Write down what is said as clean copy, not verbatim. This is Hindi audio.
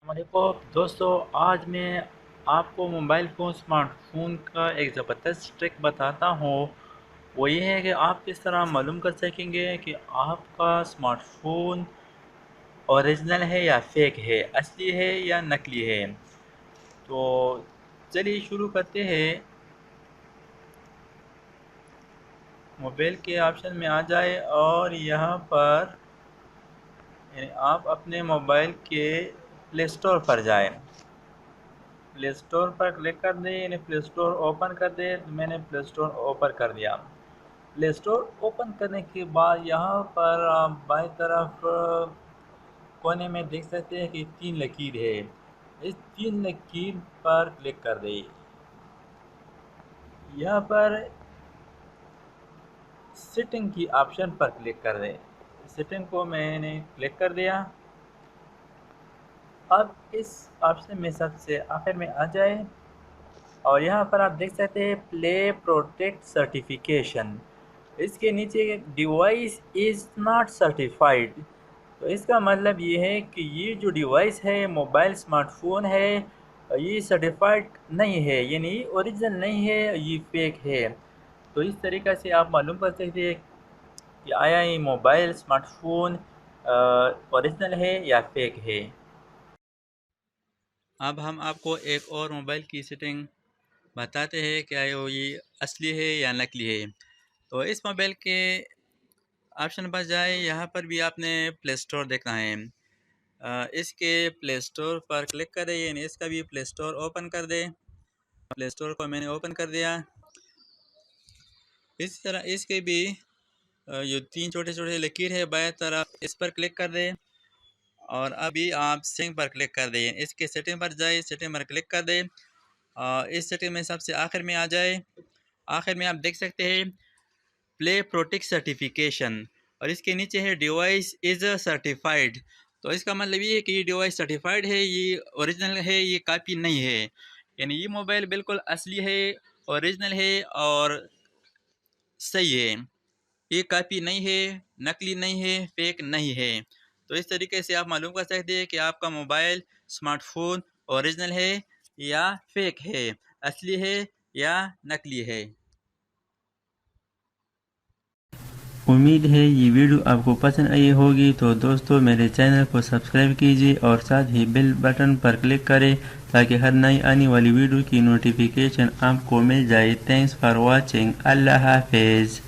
वालेकुम दोस्तों, आज मैं आपको मोबाइल फ़ोन स्मार्टफ़ोन का एक ज़बरदस्त ट्रिक बताता हूँ। वो ये है कि आप किस तरह मालूम कर सकेंगे कि आपका स्मार्टफ़ोन ओरिजिनल है या फेक है, असली है या नकली है। तो चलिए शुरू करते हैं। मोबाइल के ऑप्शन में आ जाए और यहाँ पर आप अपने मोबाइल के प्ले स्टोर पर जाएं। प्ले स्टोर पर क्लिक कर दें, यानी प्ले स्टोर ओपन कर दें। तो मैंने प्ले स्टोर ओपन कर दिया। प्ले स्टोर ओपन करने के बाद यहाँ पर आप बाईं तरफ कोने में देख सकते हैं कि 3 लकीर है। इस 3 लकीर पर क्लिक कर दें। यहाँ पर सेटिंग की ऑप्शन पर क्लिक कर दें। सेटिंग को मैंने क्लिक कर दिया। अब इस ऑप्शन में सबसे आखिर में आ जाए और यहाँ पर आप देख सकते हैं प्ले प्रोटेक्ट सर्टिफिकेशन। इसके नीचे डिवाइस इज़ नॉट सर्टिफाइड। तो इसका मतलब ये है कि ये जो डिवाइस है, मोबाइल स्मार्टफोन है, ये सर्टिफाइड नहीं है, यानी ये ओरिजिनल नहीं है, ये फेक है। तो इस तरीक़े से आप मालूम कर सकते हैं कि आया ये मोबाइल स्मार्टफोन ओरिजिनल है या फेक है। अब हम आपको एक और मोबाइल की सेटिंग बताते हैं क्या ये असली है या नकली है। तो इस मोबाइल के ऑप्शन पर जाए, यहाँ पर भी आपने प्ले स्टोर देखना है। इसके प्ले स्टोर पर क्लिक करें, यानी इसका भी प्ले स्टोर ओपन कर दें। प्ले स्टोर को मैंने ओपन कर दिया। इस तरह इसके भी जो 3 छोटे छोटे लकीर है बाएं तरफ, इस पर क्लिक कर दें और अभी आप सेटिंग पर क्लिक कर दें। इसके सेटिंग पर जाए, सेटिंग पर क्लिक कर दें। इस सेटिंग में सबसे आखिर में आ जाए। आखिर में आप देख सकते हैं प्ले प्रोटेक्ट सर्टिफिकेशन और इसके नीचे है डिवाइस इज़ सर्टिफाइड। तो इसका मतलब ये है कि ये डिवाइस सर्टिफाइड है, ये ओरिजिनल है, ये कॉपी नहीं है। यानी ये मोबाइल बिल्कुल असली है, ओरिजिनल है और सही है। ये कॉपी नहीं है, नकली नहीं है, फेक नहीं है। तो इस तरीके से आप मालूम कर सकते हैं कि आपका मोबाइल स्मार्टफोन ओरिजिनल है या फेक है, असली है या नकली है। उम्मीद है ये वीडियो आपको पसंद आई होगी। तो दोस्तों मेरे चैनल को सब्सक्राइब कीजिए और साथ ही बेल बटन पर क्लिक करें ताकि हर नई आने वाली वीडियो की नोटिफिकेशन आपको मिल जाए। Thanks for watching. अल्लाह हाफिज़।